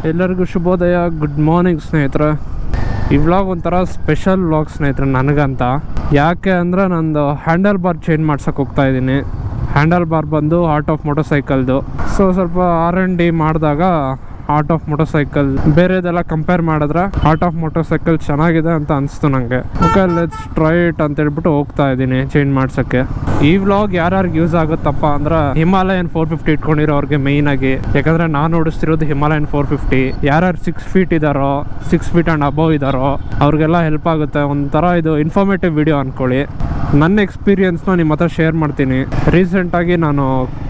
ಎಲ್ಲರಿಗೂ ಶುಭೋದಯ, good morning ಸ್ನೇಹಿತರೆ. ಈ ವ್ಲಾಗ್ ಒಂಥರ ಸ್ಪೆಷಲ್ ವ್ಲಾಗ್ ಸ್ನೇಹಿತರೆ ನನಗಂತ. ಯಾಕೆ ಅಂದರೆ ನಂದು ಹ್ಯಾಂಡಲ್ ಬಾರ್ ಚೇಂಜ್ ಮಾಡ್ಸೋಕೆ ಹೋಗ್ತಾ ಇದ್ದೀನಿ. ಹ್ಯಾಂಡಲ್ ಬಾರ್ ಬಂದು ಆರ್ಟ್ ಆಫ್ ಮೋಟರ್ಸೈಕಲ್ದು. ಸೊ ಸ್ವಲ್ಪ R&D ಮಾಡಿದಾಗ ಆರ್ಟ್ ಆಫ್ ಮೋಟರ್ಸೈಕಲ್ ಬೇರೆದೆಲ್ಲ ಕಂಪೇರ್ ಮಾಡಿದ್ರೆ ಆರ್ಟ್ ಆಫ್ ಮೋಟರ್ಸೈಕಲ್ ಚೆನ್ನಾಗಿದೆ ಅಂತ ಅನಿಸ್ತು ನನಗೆ. ಓಕೆ, ಲೆಟ್ಸ್ ಟ್ರೈ ಇಟ್ ಅಂತ ಹೇಳ್ಬಿಟ್ಟು ಹೋಗ್ತಾ ಇದ್ದೀನಿ ಚೇಂಜ್ ಮಾಡ್ಸೋಕ್ಕೆ. ಈ ವ್ಲಾಗ್ ಯಾರ್ಯಾರಿಗೆ ಯೂಸ್ ಆಗುತ್ತಪ್ಪ ಅಂದ್ರೆ ಹಿಮಾಲಯನ್ 450 ಇಟ್ಕೊಂಡಿರೋರಿಗೆ ಮೇಯ್ನ್ ಆಗಿ. ಯಾಕಂದರೆ ನಾನು ಓಡಿಸ್ತಿರೋದು ಹಿಮಾಲಯನ್ 450. ಯಾರ್ಯಾರು 6 ಫೀಟ್ ಇದ್ದಾರೋ, 6 ಫೀಟ್ ಆ್ಯಂಡ್ ಅಬೋವ್ ಇದ್ದಾರೋ ಅವ್ರಿಗೆಲ್ಲ ಹೆಲ್ಪ್ ಆಗುತ್ತೆ. ಒಂಥರ ಇದು ಇನ್ಫಾರ್ಮೇಟಿವ್ ವಿಡಿಯೋ ಅಂದ್ಕೊಳ್ಳಿ. ನನ್ನ ಎಕ್ಸ್ಪೀರಿಯನ್ಸ್ನ ನಿಮ್ಮ ಹತ್ರ ಶೇರ್ ಮಾಡ್ತೀನಿ. ರೀಸೆಂಟಾಗಿ ನಾನು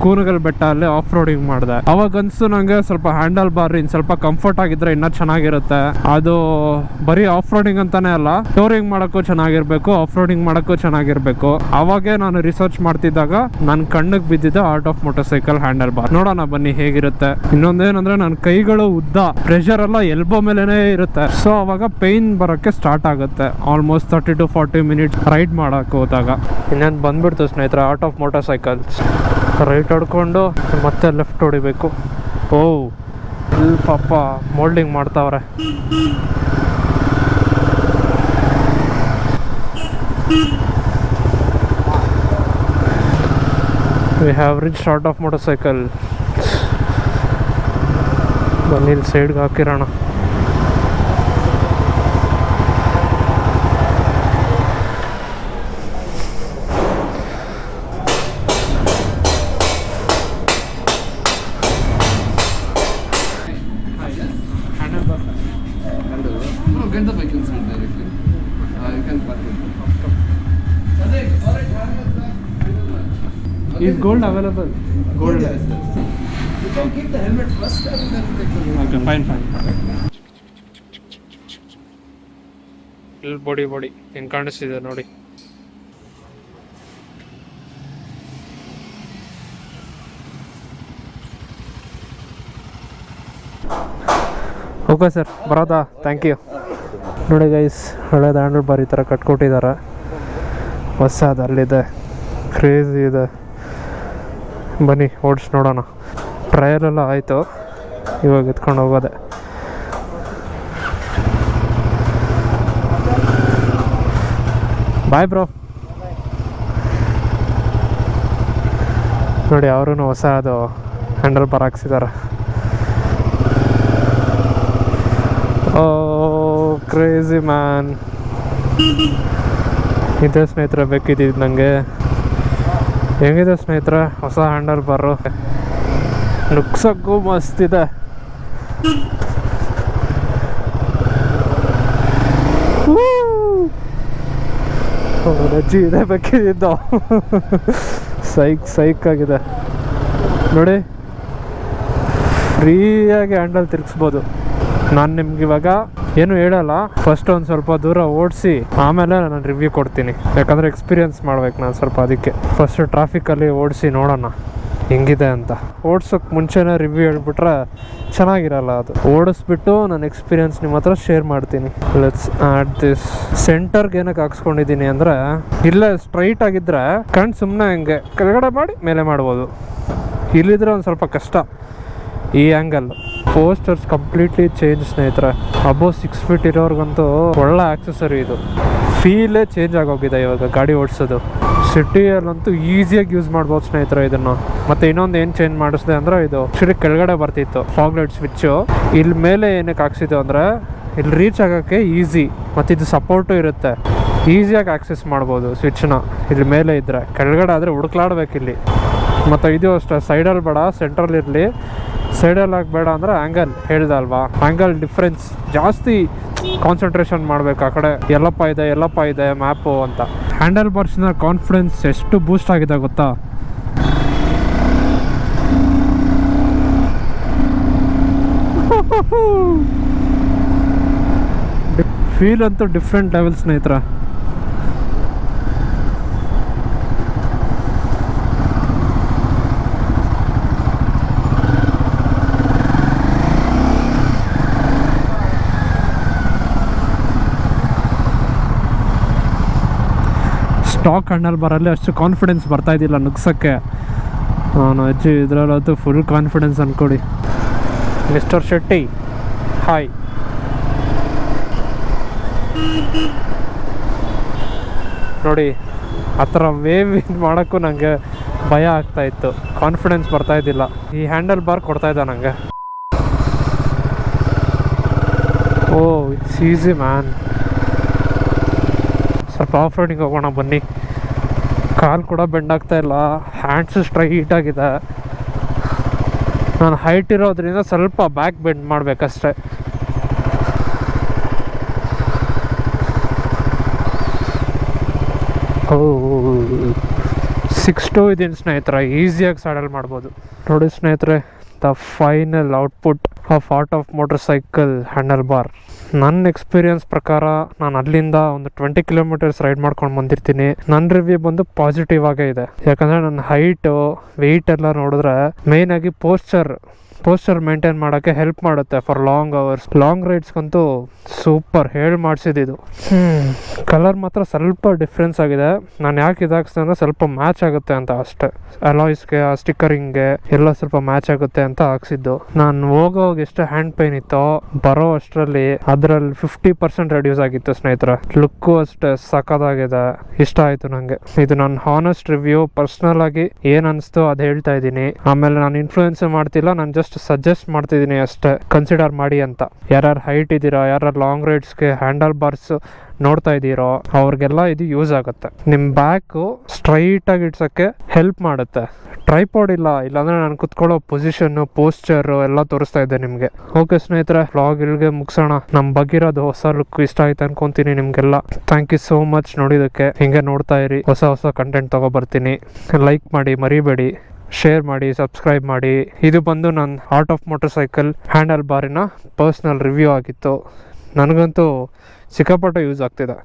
ಕೂನಗಲ್ ಬೆಟ್ಟ ಅಲ್ಲಿ ಆಫ್ ರೋಡಿಂಗ್ ಮಾಡಿದೆ. ಅವಾಗ ಅನಿಸ್ತು ನನಗೆ ಸ್ವಲ್ಪ ಹ್ಯಾಂಡಲ್ ಬಾರ್ ಇನ್ನು ಸ್ವಲ್ಪ ಕಂಫರ್ಟ್ ಆಗಿದ್ರೆ ಇನ್ನೂ ಚೆನ್ನಾಗಿರುತ್ತೆ. ಅದು ಬರೀ ಆಫ್ ರೋಡಿಂಗ್ ಅಂತಾನೆ ಅಲ್ಲ, ಟೂರಿಂಗ್ ಮಾಡೋಕ್ಕೂ ಚೆನ್ನಾಗಿರ್ಬೇಕು, ಆಫ್ ರೋಡಿಂಗ್ ಮಾಡೋಕ್ಕೂ ಚೆನ್ನಾಗಿರ್ಬೇಕು. ಅವಾಗೇ ನಾನು ರಿಸರ್ಚ್ ಮಾಡ್ತಿದ್ದಾಗ ನನ್ನ ಕಣ್ಣಿಗೆ ಬಿದ್ದಿದ್ದ art of motorcycle handle bar. ನೋಡೋಣ ಬನ್ನಿ ಹೇಗಿರುತ್ತೆ. ಇನ್ನೊಂದೇನಂದ್ರೆ ನನ್ನ ಕೈಗಳು ಉದ್ದ, ಪ್ರೆಷರ್ ಎಲ್ಲ ಎಲ್ಬೋ ಮೇಲೇನೆ ಇರುತ್ತೆ. ಸೊ ಅವಾಗ ಪೇಯ್ನ್ ಬರೋಕ್ಕೆ ಸ್ಟಾರ್ಟ್ ಆಗುತ್ತೆ. ಆಲ್ಮೋಸ್ಟ್ 30 to 40 ಮಿನಿಟ್ಸ್ ರೈಡ್ ಮಾಡೋಕ್ಕೆ ಹೋದಾಗ. ಇನ್ನೇನು ಬಂದ್ಬಿಡ್ತು ಸ್ನೇಹಿತರೆ ಆರ್ಟ್ ಆಫ್ ಮೋಟರ್ಸೈಕಲ್ಸ್. ರೈಟ್ ಹೊಡ್ಕೊಂಡು ಮತ್ತೆ ಲೆಫ್ಟ್ ಹೊಡಿಬೇಕು. ಓ, ಇಲ್ಲಿ ಪಾಪ ಮೋಲ್ಡಿಂಗ್ ಮಾಡ್ತಾವ್ರೆ. We have rich art of motorcycle. ಬನ್ನಿ ಇಲ್ಲಿ ಸೈಡ್ಗೆ ಹಾಕಿರೋಣ. Get the bike inside directly. You can park it. Is gold available? Gold, yes. You can keep the helmet first and then take the gold. Okay, fine. ಇಲ್ಲಿ body ಹೆಂಗೆ ಕಾಣಿಸ್ತಿದೆ ನೋಡಿ. Okay sir, ಬರೋದಾ? Thank you. ನೋಡಿ guys, ಹಳೇದು handle bar ಈ ಥರ ಕಟ್ಕೊಟ್ಟಿದ್ದಾರೆ. ಹೊಸದು ಅಲ್ಲಿದೆ, ಕ್ರೇಜಿ ಇದೆ. ಬನ್ನಿ ಓಡಿಸಿ ನೋಡೋಣ. ಟ್ರಯಲೆಲ್ಲ ಆಯಿತು, ಇವಾಗ ಎತ್ಕೊಂಡು ಹೋಗೋದೆ. Bye bro. ನೋಡಿ ಅವರು ಹೊಸ ಅದು ಹ್ಯಾಂಡಲ್ ಬಾರ್ ಹಾಕ್ಸಿದ್ದಾರೆ. Oh crazy man. ಇದೆ ಸ್ನೇಹಿತರೆ ಬೇಕಿದ್ದಿದ್ದು ನನಗೆ. ಹೆಂಗಿದೆ ಸ್ನೇಹಿತರೆ ಹೊಸ ಹ್ಯಾಂಡಲ್ ಬಾರು? ನುಗ್ಸಕ್ಕೂ ಮಸ್ತಿದೆ. ರಜ್ಜಿ ಇದೆ ಬೇಕಿದ್ದು. ಸೈಕ್ ಆಗಿದೆ ನೋಡಿ. ಫ್ರೀಯಾಗಿ ಹ್ಯಾಂಡಲ್ ತಿರ್ಗಿಸ್ಬೋದು. ನಾನು ನಿಮ್ಗೆ ಇವಾಗ ಏನು ಹೇಳಲ್ಲ, ಫಸ್ಟ್ ಒಂದು ಸ್ವಲ್ಪ ದೂರ ಓಡಿಸಿ ಆಮೇಲೆ ನಾನು ರಿವ್ಯೂ ಕೊಡ್ತೀನಿ. ಯಾಕಂದರೆ ಎಕ್ಸ್ಪೀರಿಯನ್ಸ್ ಮಾಡ್ಬೇಕು ನಾನು ಸ್ವಲ್ಪ. ಅದಕ್ಕೆ ಫಸ್ಟ್ ಟ್ರಾಫಿಕಲ್ಲಿ ಓಡಿಸಿ ನೋಡೋಣ ಹೆಂಗಿದೆ ಅಂತ. ಓಡಿಸೋಕ್ಕೆ ಮುಂಚೆನೇ ರಿವ್ಯೂ ಹೇಳ್ಬಿಟ್ರೆ ಚೆನ್ನಾಗಿರಲ್ಲ. ಅದು ಓಡಿಸ್ಬಿಟ್ಟು ನನ್ನ ಎಕ್ಸ್ಪೀರಿಯನ್ಸ್ ನಿಮ್ಮ ಹತ್ರ ಶೇರ್ ಮಾಡ್ತೀನಿ. Let's add this. ಸೆಂಟರ್ಗೆ ಏನಕ್ಕೆ ಹಾಕ್ಸ್ಕೊಂಡಿದ್ದೀನಿ ಅಂದರೆ, ಇಲ್ಲೇ ಸ್ಟ್ರೈಟ್ ಆಗಿದ್ದರೆ ಕಣ್ಣು ಸುಮ್ಮನೆ ಹಿಂಗೆ ಕೆಳಗಡೆ ಮಾಡಿ ಮೇಲೆ ಮಾಡ್ಬೋದು. ಇಲ್ಲಿದ್ರೆ ಒಂದು ಸ್ವಲ್ಪ ಕಷ್ಟ ಈ ಆ್ಯಂಗಲ್. ಪೋಸ್ಟರ್ಸ್ ಕಂಪ್ಲೀಟ್ಲಿ ಚೇಂಜ್ ಸ್ನೇಹಿತರೆ. ಅಬೋವ್ 6 ಫೀಟ್ ಇರೋರ್ಗಂತೂ ಒಳ್ಳೆ ಆಕ್ಸೆಸರಿ ಇದು. ಫೀಲೇ ಚೇಂಜ್ ಆಗೋಗಿದೆ ಇವಾಗ ಗಾಡಿ ಓಡಿಸೋದು. ಸಿಟಿಯಲ್ಲಂತೂ ಈಸಿಯಾಗಿ ಯೂಸ್ ಮಾಡ್ಬೋದು ಸ್ನೇಹಿತರೆ ಇದನ್ನು. ಮತ್ತು ಇನ್ನೊಂದು ಏನು ಚೇಂಜ್ ಮಾಡಿಸಿದೆ ಅಂದರೆ, ಇದು ಆ್ಯಕ್ಚುಲಿ ಕೆಳಗಡೆ ಬರ್ತಿತ್ತು ಫಾಗ್ ಲೈಟ್ ಸ್ವಿಚ್ಚು. ಇಲ್ಲಿ ಮೇಲೆ ಏನಕ್ಕೆ ಹಾಕ್ಸಿದ್ದು ಅಂದರೆ, ಇಲ್ಲಿ ರೀಚ್ ಆಗೋಕ್ಕೆ ಈಸಿ, ಮತ್ತು ಇದು ಸಪೋರ್ಟು ಇರುತ್ತೆ. ಈಸಿಯಾಗಿ ಆಕ್ಸೆಸ್ ಮಾಡ್ಬೋದು ಸ್ವಿಚ್ನ. ಇಲ್ಲಿ ಮೇಲೆ ಇದ್ದರೆ, ಕೆಳಗಡೆ ಆದರೆ ಹುಡುಕ್ಲಾಡ್ಬೇಕಿಲ್ಲಿ. ಮತ್ತು ಇದು ಅಷ್ಟೇ, ಸೈಡಲ್ಲಿ ಬೇಡ, ಸೆಂಟ್ರಲ್ಲಿ ಇರಲಿ. ಸೈಡಲ್ಲಿ ಆಗಬೇಡ ಅಂದರೆ ಆ್ಯಂಗಲ್ ಹೇಳ್ದೆ ಅಲ್ವಾ, ಆ್ಯಂಗಲ್ ಡಿಫ್ರೆನ್ಸ್ ಜಾಸ್ತಿ ಕಾನ್ಸಂಟ್ರೇಷನ್ ಮಾಡಬೇಕು. ಆ ಕಡೆ ಎಲ್ಲಪ್ಪ ಇದೆ ಮ್ಯಾಪು ಅಂತ. ಹ್ಯಾಂಡಲ್ ಬಾರ್ಸ್ನ ಕಾನ್ಫಿಡೆನ್ಸ್ ಎಷ್ಟು ಬೂಸ್ಟ್ ಆಗಿದೆ ಗೊತ್ತಾ? ಫೀಲ್ ಅಂತೂ ಡಿಫ್ರೆಂಟ್ ಲೆವೆಲ್ ಸ್ನೇಹಿತರೆ. ಸ್ಟಾಕ್ ಹ್ಯಾಂಡಲ್ ಬಾರಲ್ಲಿ ಅಷ್ಟು ಕಾನ್ಫಿಡೆನ್ಸ್ ಬರ್ತಾಯಿದ್ದಿಲ್ಲ ನುಗ್ಸೋಕ್ಕೆ. ನಾನು ಅಜ್ಜಿ ಇದರಲ್ಲಂತೂ ಫುಲ್ ಕಾನ್ಫಿಡೆನ್ಸ್ ಅಂದ್ಕೊಡಿ. Mister Shetty hi. ನೋಡಿ ಆ ಥರ ವೇವ್ ಇದು ಮಾಡೋಕ್ಕೂ ನನಗೆ ಭಯ ಆಗ್ತಾಯಿತ್ತು, ಕಾನ್ಫಿಡೆನ್ಸ್ ಬರ್ತಾಯಿದ್ದಿಲ್ಲ. ಈ ಹ್ಯಾಂಡಲ್ ಬಾರ್ ಕೊಡ್ತಾಯಿದ್ದ ನನಗೆ. Oh it's easy man. ಸ್ವಲ್ಪ ಆಫ್ ರೋಡಿಂಗ್ ಹೋಗೋಣ ಬನ್ನಿ. ಕಾಲು ಕೂಡ ಬೆಂಡ್ ಆಗ್ತಾಯಿಲ್ಲ, ಹ್ಯಾಂಡ್ಸು ಸ್ಟ್ರೈಟ್ ಆಗಿದೆ. ನಾನು ಹೈಟ್ ಇರೋದ್ರಿಂದ ಸ್ವಲ್ಪ ಬ್ಯಾಕ್ ಬೆಂಡ್ ಮಾಡಬೇಕಷ್ಟೆ. ಓ 6'2" ಇದೀನಿ ಸ್ನೇಹಿತರೆ, ಈಸಿಯಾಗಿ ಸ್ಯಾಡಲ್ ಮಾಡ್ಬೋದು. ನೋಡಿ ಸ್ನೇಹಿತರೆ, the final output of art of motorcycle handle bar. ನನ್ನ ಎಕ್ಸ್ಪೀರಿಯನ್ಸ್ ಪ್ರಕಾರ ನಾನು ಅಲ್ಲಿಂದ ಒಂದು 20 ಕಿಲೋಮೀಟರ್ಸ್ ರೈಡ್ ಮಾಡ್ಕೊಂಡು ಬಂದಿರ್ತೀನಿ. ನನ್ನ ರಿವ್ಯೂ ಬಂದು ಪಾಸಿಟಿವ್ ಆಗೇ ಇದೆ. ಯಾಕಂದರೆ ನನ್ನ ಹೈಟು ವೆಯ್ಟ್ ಎಲ್ಲ ನೋಡಿದ್ರೆ ಮೇಯ್ನಾಗಿ ಪೋಸ್ಚರ್ ಮೇಂಟೈನ್ ಮಾಡೋಕ್ಕೆ ಹೆಲ್ಪ್ ಮಾಡುತ್ತೆ ಫಾರ್ ಲಾಂಗ್ ಅವರ್ಸ್. ಲಾಂಗ್ ರೈಡ್ಸ್ಗಂತೂ ಸೂಪರ್, ಹೇಳಿ ಮಾಡಿಸಿದ್ದು. ಕಲರ್ ಮಾತ್ರ ಸ್ವಲ್ಪ ಡಿಫ್ರೆನ್ಸ್ ಆಗಿದೆ. ನಾನು ಯಾಕೆ ಇದಾಗ್ಸಿದೆ ಅಂದರೆ ಸ್ವಲ್ಪ ಮ್ಯಾಚ್ ಆಗುತ್ತೆ ಅಂತ ಅಷ್ಟೇ. ಅಲಾಯ್ಸ್ಗೆ, ಆ ಸ್ಟಿಕ್ಕರಿಂಗ್ಗೆ ಎಲ್ಲ ಸ್ವಲ್ಪ ಮ್ಯಾಚ್ ಆಗುತ್ತೆ ಅಂತ ಹಾಕ್ಸಿದ್ದು. ನಾನು ಹೋಗೋವಾಗ ಎಷ್ಟು ಹ್ಯಾಂಡ್ ಪೈನ್ ಇತ್ತೋ, ಬರೋ ಅಷ್ಟರಲ್ಲಿ ಅದರಲ್ಲಿ 50% ರೆಡ್ಯೂಸ್ ಆಗಿತ್ತು ಸ್ನೇಹಿತರೆ. ಲುಕ್ಕು ಅಷ್ಟೇ ಸಖತ್ತಾಗಿದೆ, ಇಷ್ಟ ಆಯಿತು ನನಗೆ. ಇದು ನನ್ನ ಹಾನೆಸ್ಟ್ ರಿವ್ಯೂ. ಪರ್ಸ್ನಲ್ ಆಗಿ ಏನು ಅನಿಸ್ತು ಅದು ಹೇಳ್ತಾ ಇದ್ದೀನಿ. ಆಮೇಲೆ ನಾನು ಇನ್ಫ್ಲೂಯೆನ್ಸ್ ಮಾಡ್ತಿಲ್ಲ, ನಾನು ಜಸ್ಟ್ ಸಜೆಸ್ಟ್ ಮಾಡ್ತಿದ್ದೀನಿ ಅಷ್ಟೇ, ಕನ್ಸಿಡರ್ ಮಾಡಿ ಅಂತ. ಯಾರ್ಯಾರು ಹೈಟ್ ಇದ್ದೀರಾ, ಯಾರ್ಯಾರು ಲಾಂಗ್ ರೈಡ್ಸ್ಗೆ ಹ್ಯಾಂಡಲ್ ಬಾರ್ಸ್ ನೋಡ್ತಾ ಇದ್ದೀರೋ ಅವ್ರಿಗೆಲ್ಲ ಇದು ಯೂಸ್ ಆಗುತ್ತೆ. ನಿಮ್ಮ ಬ್ಯಾಕು ಸ್ಟ್ರೈಟಾಗಿ ಇಡ್ಸೋಕ್ಕೆ ಹೆಲ್ಪ್ ಮಾಡುತ್ತೆ. ಟ್ರೈಪಾಡ್ ಇಲ್ಲಾಂದರೆ ನಾನು ಕುತ್ಕೊಳ್ಳೋ ಪೊಸಿಷನ್ನು, ಪೋಸ್ಚರು ಎಲ್ಲ ತೋರಿಸ್ತಾ ಇದ್ದೆ ನಿಮಗೆ. ಓಕೆ ಸ್ನೇಹಿತರೆ, ವ್ಲಾಗ್ ಇಲ್ಲಿಗೆ ಮುಗಿಸೋಣ. ನಮ್ಮ ಬಗ್ಗಿರೋದು ಹೊಸ ಲುಕ್ ಇಷ್ಟ ಆಯ್ತು ಅನ್ಕೊತೀನಿ ನಿಮಗೆಲ್ಲ. ಥ್ಯಾಂಕ್ ಯು ಸೋ ಮಚ್ ನೋಡಿದ್ದಕ್ಕೆ. ಹಿಂಗೆ ನೋಡ್ತಾ ಇರಿ, ಹೊಸ ಕಂಟೆಂಟ್ ತೊಗೊಬರ್ತೀನಿ. ಲೈಕ್ ಮಾಡಿ ಮರಿಬೇಡಿ, ಶೇರ್ ಮಾಡಿ, ಸಬ್ಸ್ಕ್ರೈಬ್ ಮಾಡಿ. ಇದು ಬಂದು ನನ್ನ art of motorcycle handle ಬಾರಿನ ಪರ್ಸ್ನಲ್ ರಿವ್ಯೂ ಆಗಿತ್ತು. ನನಗಂತೂ ಸಿಕ್ಕಾಪಟ್ಟೆ ಯೂಸ್ ಆಗ್ತಿದೆ.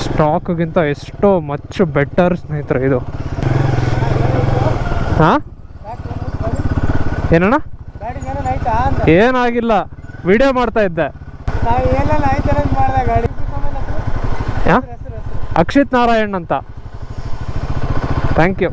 ಸ್ಟಾಕ್ಗಿಂತ ಎಷ್ಟೋ ಮಚ್ ಬೆಟರ್ ಸ್ನೇಹಿತರೆ ಇದು. ಹಾಂ ಏನಣ್ಣ? ಏನಾಗಿಲ್ಲ, ವಿಡಿಯೋ ಮಾಡ್ತಾ ಇದ್ದೆ. ಅಕ್ಷಿತ್ ನಾರಾಯಣ್ ಅಂತ. Thank you.